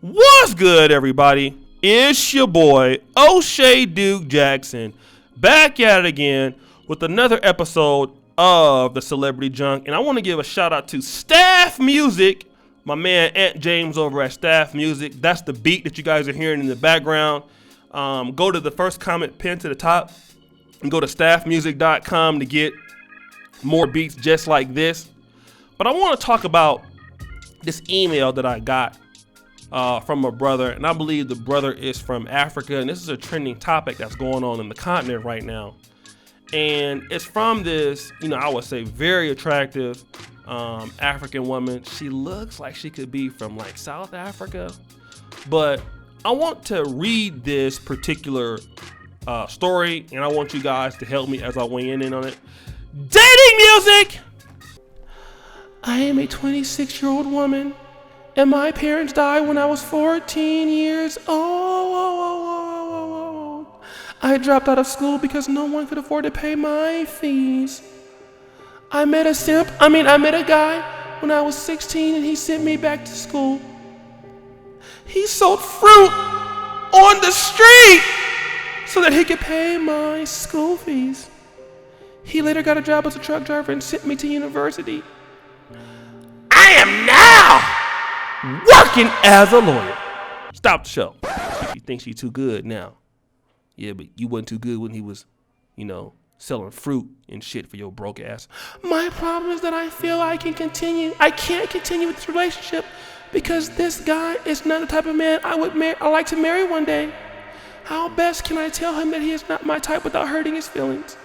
What's good, everybody? It's your boy, O'Shea Duke Jackson, back at it again with another episode of the Celebrity Junk. And I want to give a shout out to Staff Music, my man Ant James over at Staff Music. That's the beat that you guys are hearing in the background. Go to the first comment pinned to the top and go to staffmusic.com to get more beats just like this. But I want to talk about this email that I got from a brother, and I believe the brother is from Africa, and this is a trending topic that's going on in the continent right now. And it's from this, I would say very attractive African woman. She looks like she could be from like South Africa, but I want to read this particular story, and I want you guys to help me as I weigh in on it. Dating music! I am a 26-year-old woman, and my parents died when I was 14 years old. I dropped out of school because no one could afford to pay my fees. I met a guy when I was 16, and he sent me back to school. He sold fruit on the street so that he could pay my school fees. He later got a job as a truck driver and sent me to university. I am now working as a lawyer. Stop the show. She thinks she's too good now. Yeah, but you wasn't too good when he was, selling fruit and shit for your broke ass. My problem is that I feel I can't continue with this relationship because this guy is not the type of man I like to marry one day. How best can I tell him that he is not my type without hurting his feelings?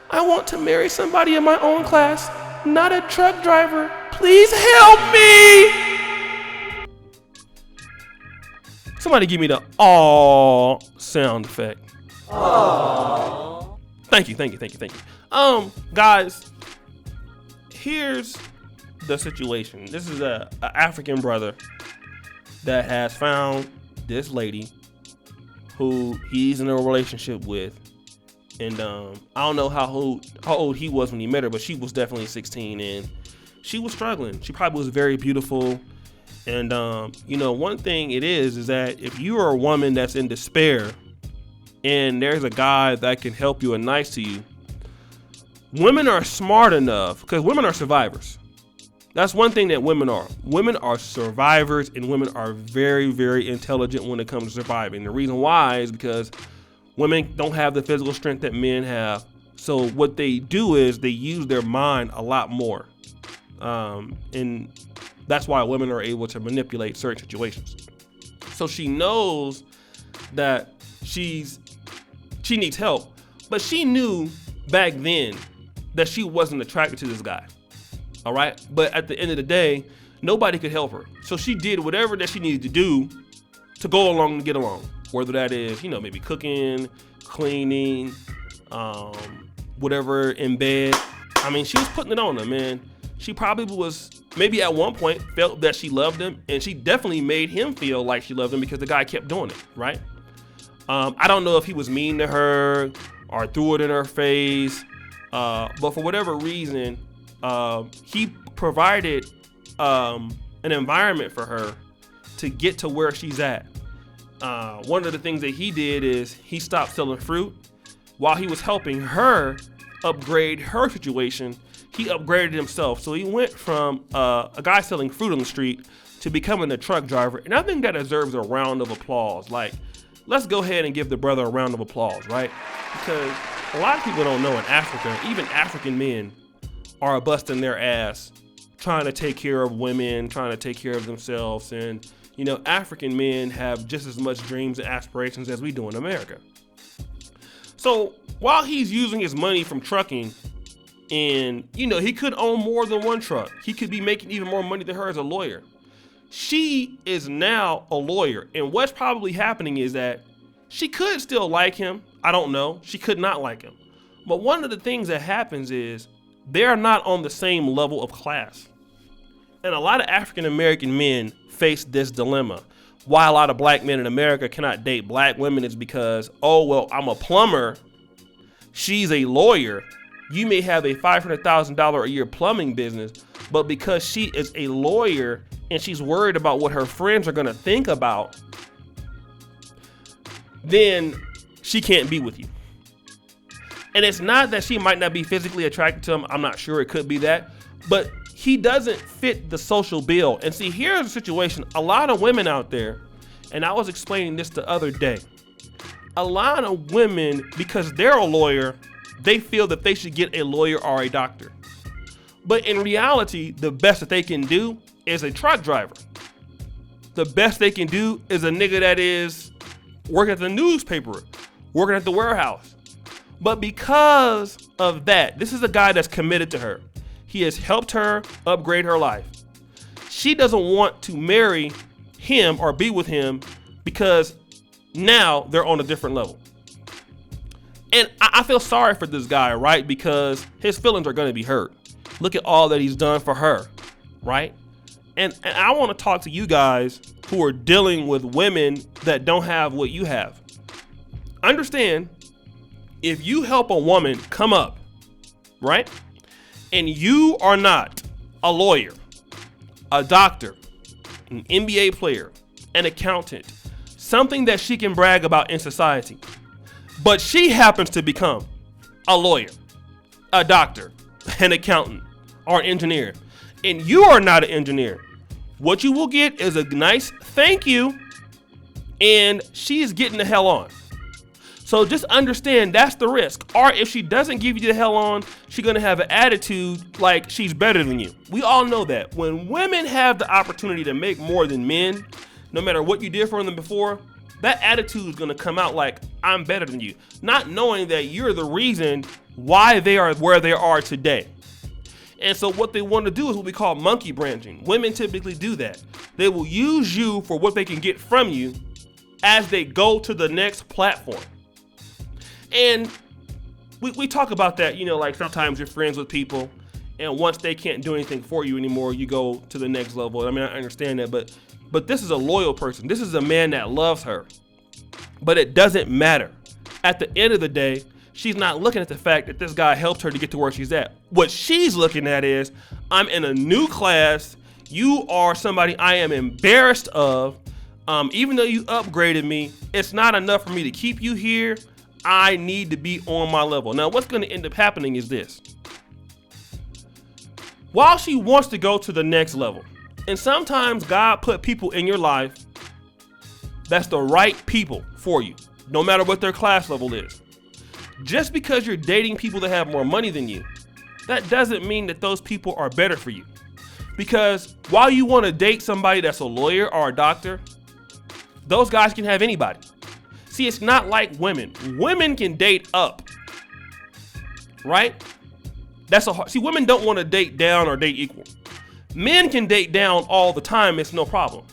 I want to marry somebody in my own class, not a truck driver. Please help me! Somebody give me the "aww" sound effect. Aww. Thank you. Guys, here's the situation. This is a African brother that has found this lady who he's in a relationship with. And I don't know how old he was when he met her, but she was definitely 16, and she was struggling. She probably was very beautiful. And, one thing it is that if you are a woman that's in despair and there's a guy that can help you and nice to you, women are smart enough, because women are survivors. That's one thing that women are. Women are survivors, and women are very, very intelligent when it comes to surviving. The reason why is because women don't have the physical strength that men have. So what they do is they use their mind a lot more. And that's why women are able to manipulate certain situations. So she knows that she needs help, but she knew back then that she wasn't attracted to this guy. All right. But at the end of the day, nobody could help her. So she did whatever that she needed to do to go along and get along. Whether that is, maybe cooking, cleaning, whatever in bed. I mean, she was putting it on him, man. She probably was, maybe at one point, felt that she loved him, and she definitely made him feel like she loved him because the guy kept doing it, right? I don't know if he was mean to her or threw it in her face, but for whatever reason, he provided an environment for her to get to where she's at. One of the things that he did is he stopped selling fruit while he was helping her upgrade her situation. He upgraded himself. So he went from a guy selling fruit on the street to becoming a truck driver. And I think that deserves a round of applause. Like, let's go ahead and give the brother a round of applause, right? Because a lot of people don't know in Africa, even African men are busting their ass trying to take care of women, trying to take care of themselves. And African men have just as much dreams and aspirations as we do in America. So while he's using his money from trucking, and he could own more than one truck, he could be making even more money than her as a lawyer. She is now a lawyer, and what's probably happening is that she could still like him. I don't know. She could not like him. But one of the things that happens is they're not on the same level of class. And a lot of African American men face this dilemma. Why a lot of black men in America cannot date black women is because, I'm a plumber, she's a lawyer. You may have a $500,000 a year plumbing business, but because she is a lawyer and she's worried about what her friends are gonna think about, then she can't be with you. And it's not that she might not be physically attracted to him. I'm not sure, it could be that, but he doesn't fit the social bill. And see, here's the situation. A lot of women out there, and I was explaining this the other day, a lot of women, because they're a lawyer, they feel that they should get a lawyer or a doctor. But in reality, the best that they can do is a truck driver. The best they can do is a nigga that is working at the newspaper, working at the warehouse. But because of that, this is a guy that's committed to her. He has helped her upgrade her life. She doesn't want to marry him or be with him because now they're on a different level. And I feel sorry for this guy, right? Because his feelings are going to be hurt. Look at all that he's done for her, right? And I want to talk to you guys who are dealing with women that don't have what you have. Understand, if you help a woman come up, right? And you are not a lawyer, a doctor, an NBA player, an accountant, something that she can brag about in society, but she happens to become a lawyer, a doctor, an accountant, or an engineer, and you are not an engineer, what you will get is a nice thank you, and she's getting the hell on. So just understand that's the risk. Or if she doesn't give you the hell on, she's gonna have an attitude like she's better than you. We all know that. When women have the opportunity to make more than men, no matter what you did for them before, that attitude is gonna come out like, I'm better than you. Not knowing that you're the reason why they are where they are today. And so what they want to do is what we call monkey branching. Women typically do that. They will use you for what they can get from you as they go to the next platform. And we talk about that, you know, like sometimes you're friends with people and once they can't do anything for you anymore, you go to the next level. I mean, I understand that, but this is a loyal person. This is a man that loves her. But it doesn't matter. At the end of the day, she's not looking at the fact that this guy helped her to get to where she's at. What she's looking at is, I'm in a new class. You are somebody I am embarrassed of. Even though you upgraded me, it's not enough for me to keep you here. I need to be on my level. Now, what's going to end up happening is this. While she wants to go to the next level, and sometimes God put people in your life that's the right people for you, no matter what their class level is. Just because you're dating people that have more money than you, that doesn't mean that those people are better for you. Because while you want to date somebody that's a lawyer or a doctor, those guys can have anybody. See, it's not like women. Women can date up, right? See, women don't want to date down or date equal. Men can date down all the time. It's no problem.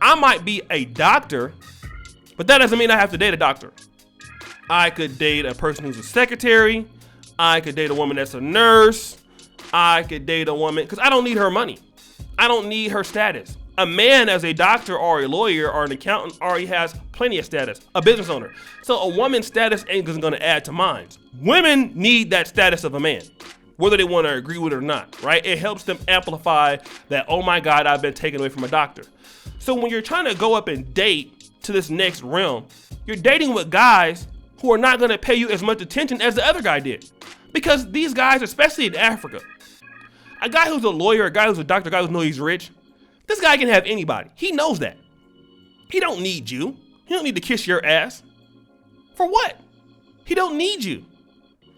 I might be a doctor, but that doesn't mean I have to date a doctor. I could date a person who's a secretary. I could date a woman that's a nurse. I could date a woman, because I don't need her money. I don't need her status. A man as a doctor or a lawyer or an accountant already has plenty of status, a business owner. So a woman's status ain't going to add to mine. Women need that status of a man, whether they want to agree with it or not, right? It helps them amplify that, oh my God, I've been taken away from a doctor. So when you're trying to go up and date to this next realm, you're dating with guys who are not going to pay you as much attention as the other guy did. Because these guys, especially in Africa, a guy who's a lawyer, a guy who's a doctor, a guy who knows he's rich, this guy can have anybody. He knows that. He don't need you. He don't need to kiss your ass. For what? He don't need you.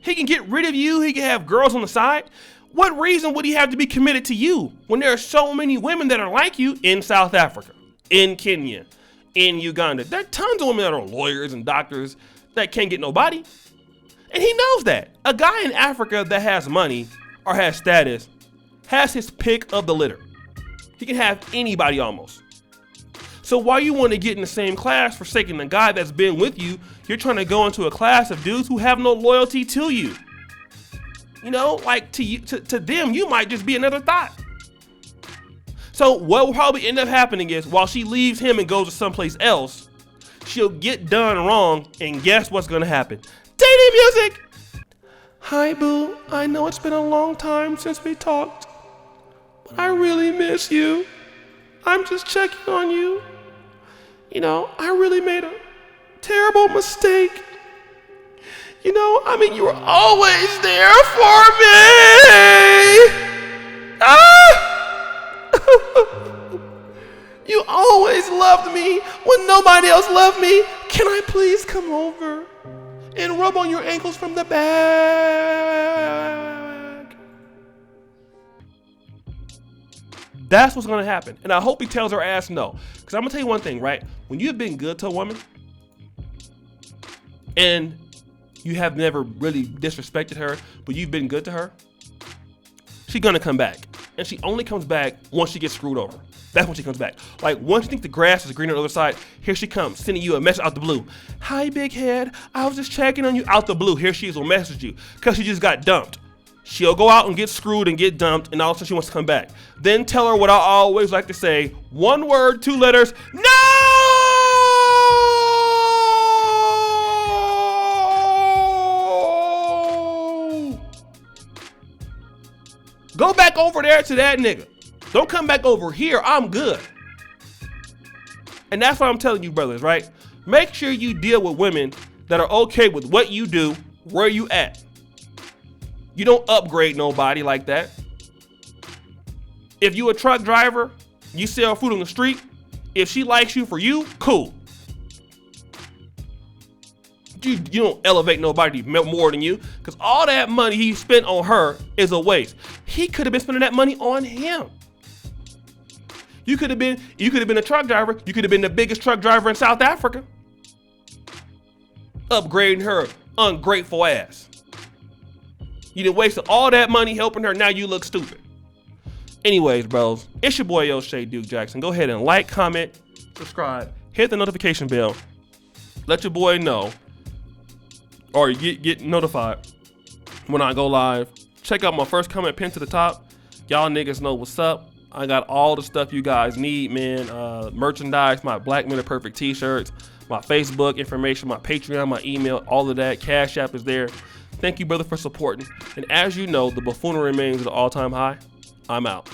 He can get rid of you. He can have girls on the side. What reason would he have to be committed to you when there are so many women that are like you in South Africa, in Kenya, in Uganda? There are tons of women that are lawyers and doctors that can't get nobody. And he knows that. A guy in Africa that has money or has status has his pick of the litter. He can have anybody almost. So while you want to get in the same class forsaking the guy that's been with you, you're trying to go into a class of dudes who have no loyalty to you. You know, like to you, to them, you might just be another thought. So what will probably end up happening is while she leaves him and goes to someplace else, she'll get done wrong, and guess what's gonna happen? Dating music! Hi boo, I know it's been a long time since we talked. but I really miss you. I'm just checking on you. You know, I really made a terrible mistake. You know, I mean, you were always there for me. Ah! You always loved me when nobody else loved me. Can I please come over and rub on your ankles from the back? That's what's gonna happen. And I hope he tells her ass no. Because I'm gonna tell you one thing, right? When you've been good to a woman and you have never really disrespected her, but you've been good to her, she's gonna come back. And she only comes back once she gets screwed over. That's when she comes back. Like, once you think the grass is greener on the other side, here she comes, sending you a message out the blue. Hi, big head. I was just checking on you. Out the blue, here she is, will message you, because she just got dumped. She'll go out and get screwed and get dumped, and all of a sudden she wants to come back. Then tell her what I always like to say, 1 word, 2 letters, no! Go back over there to that nigga. Don't come back over here. I'm good. And that's what I'm telling you, brothers, right? Make sure you deal with women that are okay with what you do, where you at. You don't upgrade nobody like that. If you a truck driver, you sell food on the street, if she likes you for you, cool. You don't elevate nobody more than you, because all that money he spent on her is a waste. He could have been spending that money on him. You could have been a truck driver. You could have been the biggest truck driver in South Africa. Upgrading her ungrateful ass. You done wasted all that money helping her. Now you look stupid. Anyways, bros, it's your boy O'Shea Duke Jackson. Go ahead and like, comment, subscribe, hit the notification bell. Let your boy know, or get notified when I go live. Check out my first comment pinned to the top. Y'all niggas know what's up. I got all the stuff you guys need, man. Merchandise, my Black Men Are Perfect t-shirts, my Facebook information, my Patreon, my email, all of that. Cash App is there. Thank you, brother, for supporting. And as you know, the buffoonery remains at an all-time high. I'm out.